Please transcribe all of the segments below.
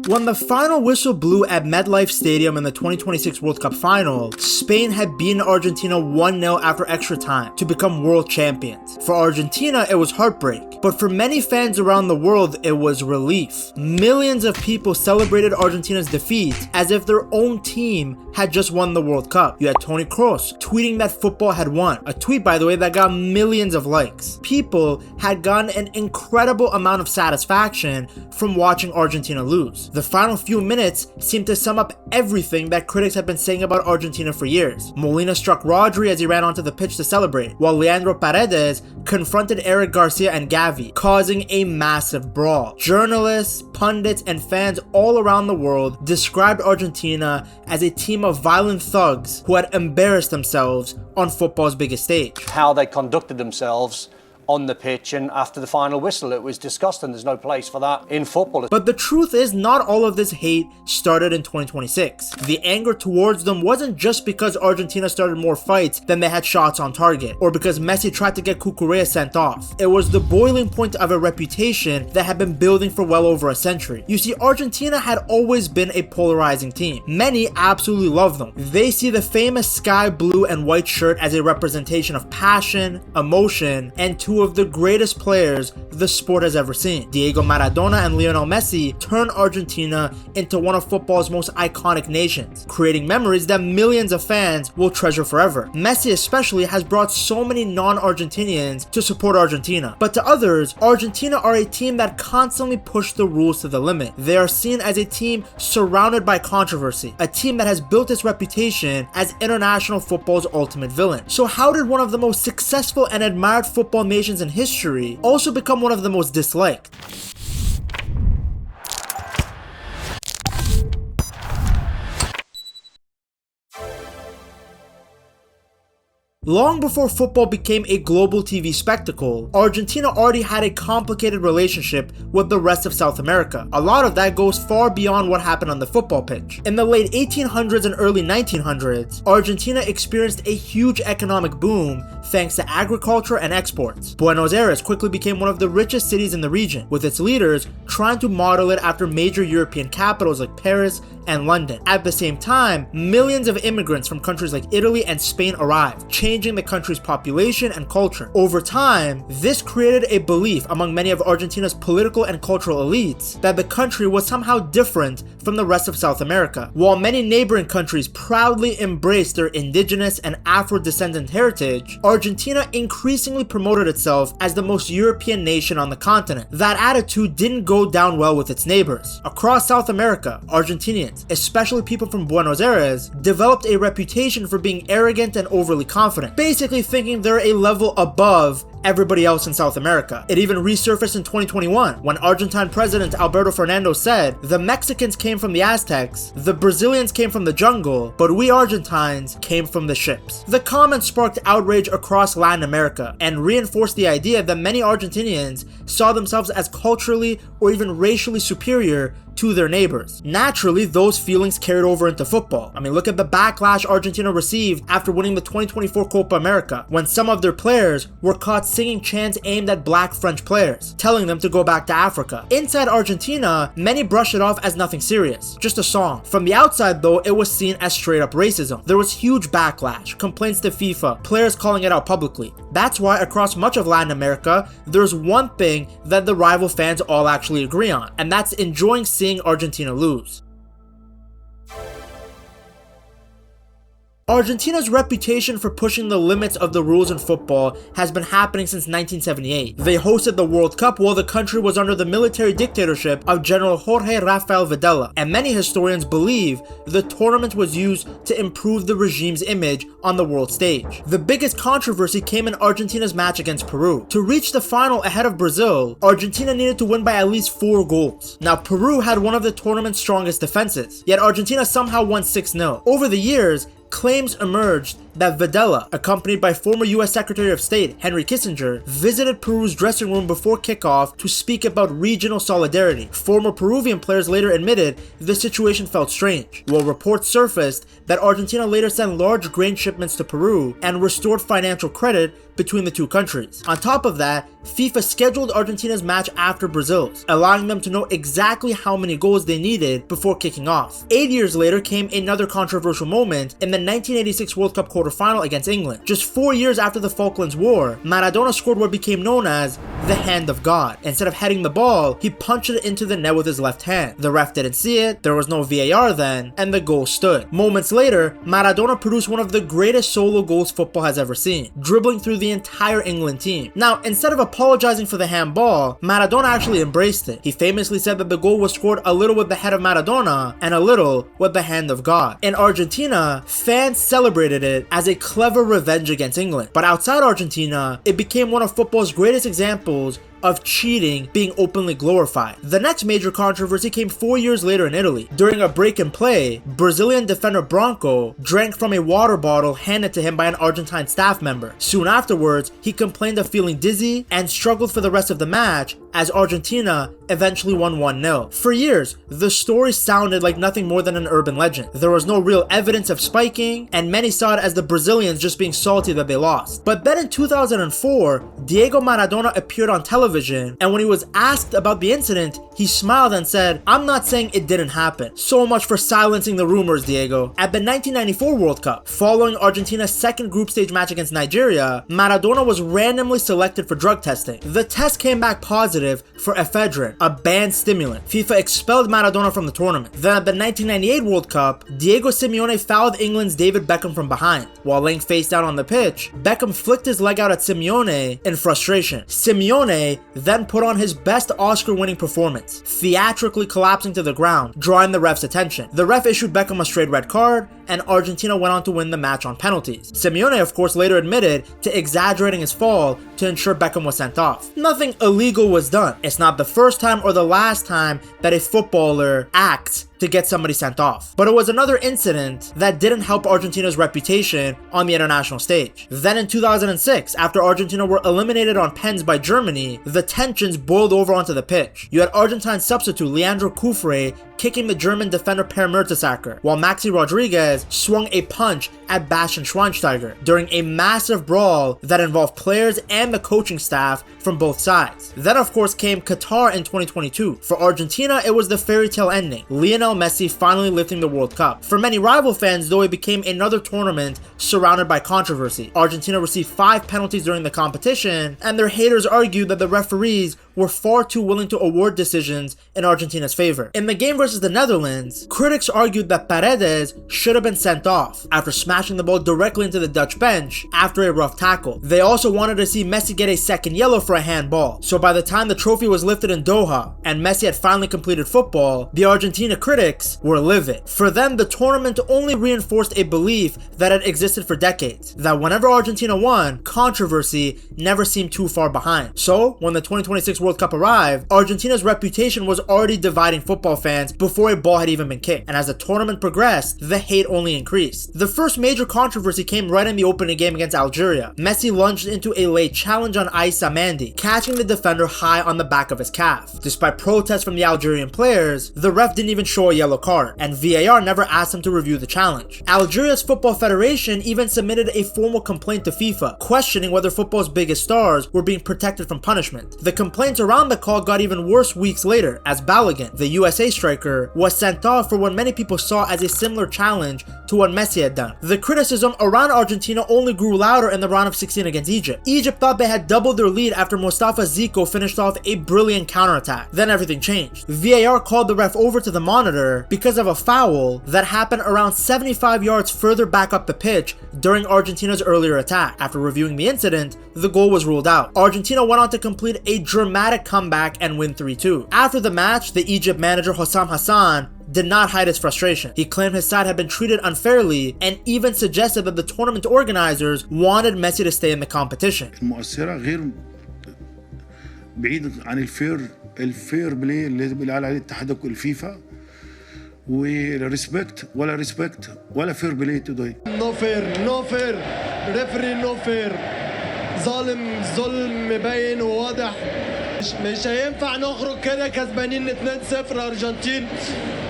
When the final whistle blew at MetLife Stadium in the 2026 World Cup final, Spain had beaten Argentina 1-0 after extra time to become world champions. For Argentina, it was heartbreak, but for many fans around the world, it was relief. Millions of people celebrated Argentina's defeat as if their own team had just won the World Cup. You had Toni Kroos tweeting that football had won, a tweet, by the way, that got millions of likes. People had gotten an incredible amount of satisfaction from watching Argentina lose. The final few minutes seemed to sum up everything that critics had been saying about Argentina for years. Molina struck Rodri as he ran onto the pitch to celebrate, while Leandro Paredes confronted Eric Garcia and Gavi, causing a massive brawl. Journalists, pundits, and fans all around the world described Argentina as a team of violent thugs who had embarrassed themselves on football's biggest stage. How they conducted themselves on the pitch and after the final whistle, it was disgusting. There's no place for that in football. But the truth is, not all of this hate started in 2026. The anger towards them wasn't just because Argentina started more fights than they had shots on target, or because Messi tried to get Cucurella sent off. It was the boiling point of a reputation that had been building for well over a century. You see, Argentina had always been a polarizing team. Many absolutely love them. They see the famous sky blue and white shirt as a representation of passion, emotion, and two of the greatest players the sport has ever seen. Diego Maradona and Lionel Messi turned Argentina into one of football's most iconic nations, creating memories that millions of fans will treasure forever. Messi especially has brought so many non-Argentinians to support Argentina. But to others, Argentina are a team that constantly push the rules to the limit. They are seen as a team surrounded by controversy, a team that has built its reputation as international football's ultimate villain. So how did one of the most successful and admired football nations in history also become one of the most disliked? Long before football became a global TV spectacle, Argentina already had a complicated relationship with the rest of South America. A lot of that goes far beyond what happened on the football pitch. In the late 1800s and early 1900s, Argentina experienced a huge economic boom thanks to agriculture and exports. Buenos Aires quickly became one of the richest cities in the region, with its leaders trying to model it after major European capitals like Paris and London. At the same time, millions of immigrants from countries like Italy and Spain arrived, changing the country's population and culture. Over time, this created a belief among many of Argentina's political and cultural elites that the country was somehow different from the rest of South America. While many neighboring countries proudly embraced their indigenous and Afro-descendant heritage, Argentina increasingly promoted itself as the most European nation on the continent. That attitude didn't go down well with its neighbors. Across South America, Argentinians, especially people from Buenos Aires, developed a reputation for being arrogant and overly confident, basically thinking they're a level above everybody else in South America. It even resurfaced in 2021 when Argentine President Alberto Fernandez said, "The Mexicans came from the Aztecs, the Brazilians came from the jungle, but we Argentines came from the ships." The comment sparked outrage across Latin America and reinforced the idea that many Argentinians saw themselves as culturally or even racially superior to their neighbors. Naturally, those feelings carried over into football. I mean, look at the backlash Argentina received after winning the 2024 Copa America, when some of their players were caught singing chants aimed at black French players, telling them to go back to Africa. Inside Argentina, many brushed it off as nothing serious, just a song. From the outside though, it was seen as straight up racism. There was huge backlash, complaints to FIFA, players calling it out publicly. That's why across much of Latin America, there's one thing that the rival fans all actually agree on, and that's enjoying seeing Argentina lose. Argentina's reputation for pushing the limits of the rules in football has been happening since 1978. They hosted the World Cup while the country was under the military dictatorship of General Jorge Rafael Videla, and many historians believe the tournament was used to improve the regime's image on the world stage. The biggest controversy came in Argentina's match against Peru. To reach the final ahead of Brazil, Argentina needed to win by at least 4 goals. Now, Peru had one of the tournament's strongest defenses, yet Argentina somehow won 6-0. Over the years, claims emerged that Videla, accompanied by former US Secretary of State Henry Kissinger, visited Peru's dressing room before kickoff to speak about regional solidarity. Former Peruvian players later admitted the situation felt strange, while reports surfaced that Argentina later sent large grain shipments to Peru and restored financial credit between the two countries. On top of that, FIFA scheduled Argentina's match after Brazil's, allowing them to know exactly how many goals they needed before kicking off. 8 years later came another controversial moment in the 1986 World Cup quarterfinal against England. Just 4 years after the Falklands War, Maradona scored what became known as the hand of God. Instead of heading the ball, he punched it into the net with his left hand. The ref didn't see it, there was no VAR then, and the goal stood. Moments later, Maradona produced one of the greatest solo goals football has ever seen, dribbling through the entire England team. Now, instead of apologizing for the handball, Maradona actually embraced it. He famously said that the goal was scored a little with the head of Maradona and a little with the hand of God. In Argentina, fans celebrated it as a clever revenge against England. But outside Argentina, it became one of football's greatest examples of cheating being openly glorified. The next major controversy came 4 years later in Italy. During a break in play, Brazilian defender Branco drank from a water bottle handed to him by an Argentine staff member. Soon afterwards, he complained of feeling dizzy and struggled for the rest of the match as Argentina eventually won 1-0. For years, the story sounded like nothing more than an urban legend. There was no real evidence of spiking, and many saw it as the Brazilians just being salty that they lost. But then in 2004, Diego Maradona appeared on television, and when he was asked about the incident, he smiled and said, "I'm not saying it didn't happen. So much for silencing the rumors, Diego." At the 1994 World Cup, following Argentina's second group stage match against Nigeria, Maradona was randomly selected for drug testing. The test came back positive for ephedrine, a banned stimulant. FIFA expelled Maradona from the tournament. Then at the 1998 World Cup, Diego Simeone fouled England's David Beckham from behind. While laying face down on the pitch, Beckham flicked his leg out at Simeone in frustration. Simeone then put on his best Oscar-winning performance, theatrically collapsing to the ground, drawing the ref's attention. The ref issued Beckham a straight red card, and Argentina went on to win the match on penalties. Simeone, of course, later admitted to exaggerating his fall to ensure Beckham was sent off. Nothing illegal was done. It's not the first time or the last time that a footballer acts to get somebody sent off. But it was another incident that didn't help Argentina's reputation on the international stage. Then in 2006, after Argentina were eliminated on pens by Germany, the tensions boiled over onto the pitch. You had Argentine substitute Leandro Kufre kicking the German defender Per Mertesacker, while Maxi Rodriguez swung a punch at Bastian Schweinsteiger during a massive brawl that involved players and the coaching staff from both sides. Then of course came Qatar in 2022. For Argentina, it was the fairy tale ending, Lionel Messi finally lifting the World Cup. For many rival fans, though, it became another tournament surrounded by controversy. Argentina received 5 penalties during the competition, and their haters argued that the referees were far too willing to award decisions in Argentina's favor. In the game versus the Netherlands, critics argued that Paredes should have been sent off after smashing the ball directly into the Dutch bench after a rough tackle. They also wanted to see Messi get a second yellow for a handball. So by the time the trophy was lifted in Doha and Messi had finally completed football, the Argentina critics were livid. For them, the tournament only reinforced a belief that had existed for decades, that whenever Argentina won, controversy never seemed too far behind. So when the 2026 World Cup arrived, Argentina's reputation was already dividing football fans before a ball had even been kicked, and as the tournament progressed, the hate only increased. The first major controversy came right in the opening game against Algeria. Messi lunged into a late challenge on Aissa Mandi, catching the defender high on the back of his calf. Despite protests from the Algerian players, the ref didn't even show a yellow card, and VAR never asked him to review the challenge. Algeria's Football Federation even submitted a formal complaint to FIFA, questioning whether football's biggest stars were being protected from punishment. The complaints around the call got even worse weeks later, as Balogun, the USA striker, was sent off for what many people saw as a similar challenge to what Messi had done. The criticism around Argentina only grew louder in the round of 16 against Egypt. Egypt thought they had doubled their lead after Mustafa Zico finished off a brilliant counterattack. Then everything changed. VAR called the ref over to the monitor because of a foul that happened around 75 yards further back up the pitch during Argentina's earlier attack. After reviewing the incident, the goal was ruled out. Argentina went on to complete a dramatic comeback and win 3-2. After the match, the Egypt manager Hossam Hassan did not hide his frustration. He claimed his side had been treated unfairly and even suggested that the tournament organizers wanted Messi to stay in the competition. المؤثرة غير بعيد عن الفير بلاي اللي قال عليه الاتحاد الفيفا وريسبكت ولا ريسبكت ولا فير بلاي توداي. نو فير ريفري نو فير، ظلم مبين وواضح. مش هينفع نخرج كده كسبانين 2-0 أرجنتين.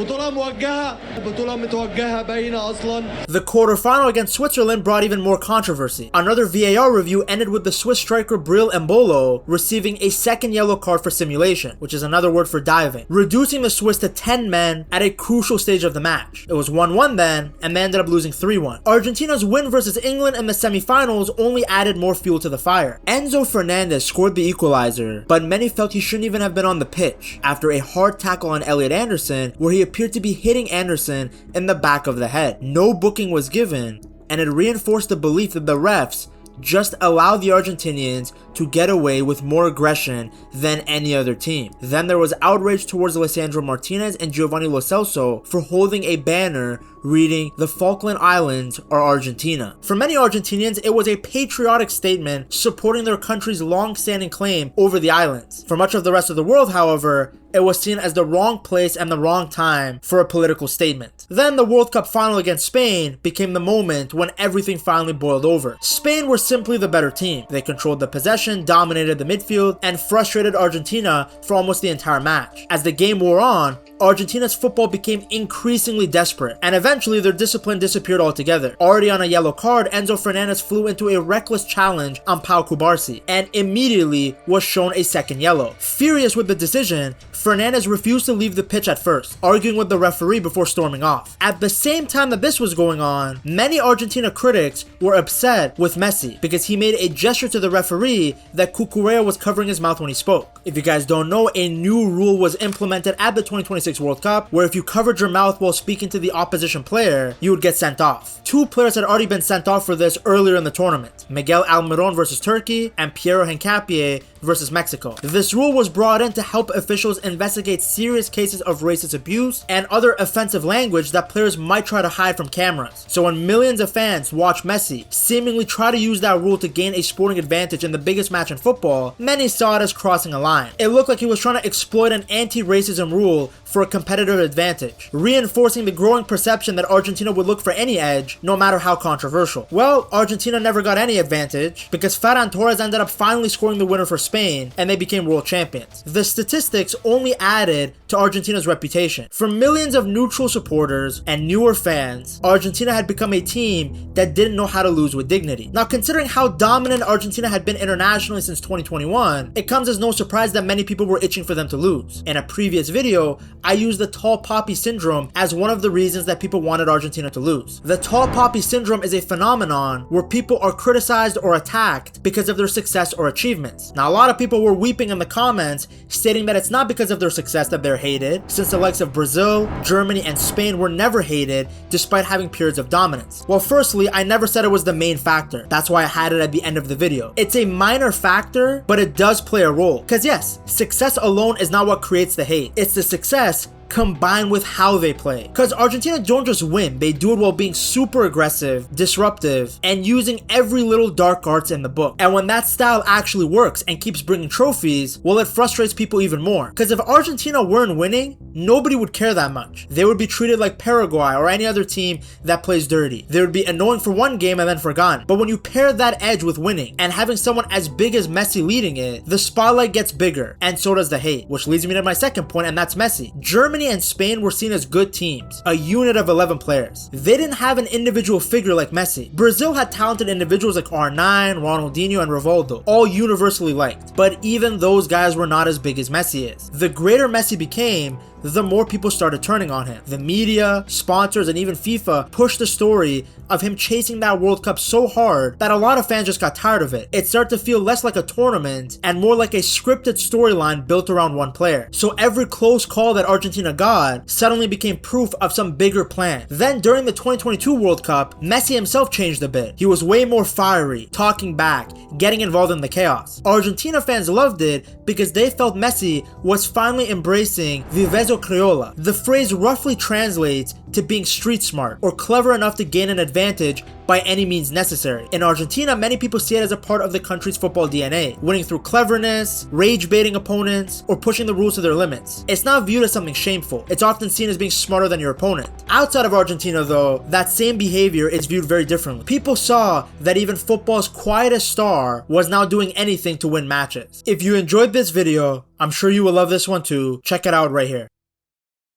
بطولة متوجهة باينة أصلا. The quarterfinal against Switzerland brought even more controversy. Another VAR review ended with the Swiss striker Bril Embolo receiving a second yellow card for simulation, which is another word for diving, reducing the Swiss to 10 men at a crucial stage of the match. It was 1-1 then, and they ended up losing 3-1. Argentina's win versus England in the semifinals only added more fuel to the fire. Enzo Fernandez scored the equalizer, but many felt he shouldn't even have been on the pitch after a hard tackle on Elliot Anderson where he appeared to be hitting Anderson in the back of the head. No booking was given, and it reinforced the belief that the refs just allowed the Argentinians to get away with more aggression than any other team. Then there was outrage towards Alessandro Martinez and Giovanni Lo Celso for holding a banner reading "The Falkland Islands are Argentina." For many Argentinians, it was a patriotic statement supporting their country's long-standing claim over the islands. For much of the rest of the world, however, it was seen as the wrong place and the wrong time for a political statement. Then the World Cup final against Spain became the moment when everything finally boiled over. Spain were simply the better team. They controlled the possession, dominated the midfield, and frustrated Argentina for almost the entire match. As the game wore on, Argentina's football became increasingly desperate, and eventually their discipline disappeared altogether. Already on a yellow card, Enzo Fernandez flew into a reckless challenge on Pau Cubarsí, and immediately was shown a second yellow. Furious with the decision, Fernandez refused to leave the pitch at first, arguing with the referee before storming off. At the same time that this was going on, many Argentina critics were upset with Messi because he made a gesture to the referee that Cucurella was covering his mouth when he spoke. If you guys don't know, a new rule was implemented at the 2026 World Cup where if you covered your mouth while speaking to the opposition player, you would get sent off. Two players had already been sent off for this earlier in the tournament: Miguel Almiron versus Turkey and Piero Hincapié versus Mexico. This rule was brought in to help officials investigate serious cases of racist abuse and other offensive language that players might try to hide from cameras. So when millions of fans watch Messi seemingly try to use that rule to gain a sporting advantage in the biggest match in football, many saw it as crossing a line. It looked like he was trying to exploit an anti-racism rule for a competitive advantage, reinforcing the growing perception that Argentina would look for any edge, no matter how controversial. Well, Argentina never got any advantage because Ferran Torres ended up finally scoring the winner for Spain, and they became world champions. The statistics only added to Argentina's reputation. For millions of neutral supporters and newer fans, Argentina had become a team that didn't know how to lose with dignity. Now, considering how dominant Argentina had been internationally since 2021, it comes as no surprise that many people were itching for them to lose. In a previous video, I used the tall poppy syndrome as one of the reasons that people wanted Argentina to lose. The tall poppy syndrome is a phenomenon where people are criticized or attacked because of their success or achievements. Now, a lot of people were weeping in the comments, stating that it's not because of their success that they're hated, since the likes of Brazil, Germany, and Spain were never hated despite having periods of dominance. Well, firstly, I never said it was the main factor. That's why I had it at the end of the video. It's a minor factor, but it does play a role. Because yes, success alone is not what creates the hate. It's the success combined with how they play. Because Argentina don't just win, they do it while being super aggressive, disruptive, and using every little dark arts in the book. And when that style actually works and keeps bringing trophies, well, it frustrates people even more. Because if Argentina weren't winning, nobody would care that much. They would be treated like Paraguay or any other team that plays dirty. They would be annoying for one game and then forgotten. But when you pair that edge with winning and having someone as big as Messi leading it, the spotlight gets bigger, and so does the hate. Which leads me to my second point, and that's Messi. Germany and Spain were seen as good teams, a unit of 11 players. They didn't have an individual figure like Messi. Brazil had talented individuals like R9, Ronaldinho, and Rivaldo, all universally liked. But even those guys were not as big as Messi is. The greater Messi became, the more people started turning on him. The media, sponsors, and even FIFA pushed the story of him chasing that World Cup so hard that a lot of fans just got tired of it. It started to feel less like a tournament and more like a scripted storyline built around one player. So every close call that Argentina got suddenly became proof of some bigger plan. Then during the 2022 World Cup, Messi himself changed a bit. He was way more fiery, talking back, getting involved in the chaos. Argentina fans loved it because they felt Messi was finally embracing Viveza Viveza Criolla. The phrase roughly translates to being street smart or clever enough to gain an advantage by any means necessary. In Argentina, many people see it as a part of the country's football DNA, winning through cleverness, rage baiting opponents, or pushing the rules to their limits. It's not viewed as something shameful. It's often seen as being smarter than your opponent. Outside of Argentina though, that same behavior is viewed very differently. People saw that even football's quietest star was now doing anything to win matches. If you enjoyed this video, I'm sure you will love this one too. Check it out right here.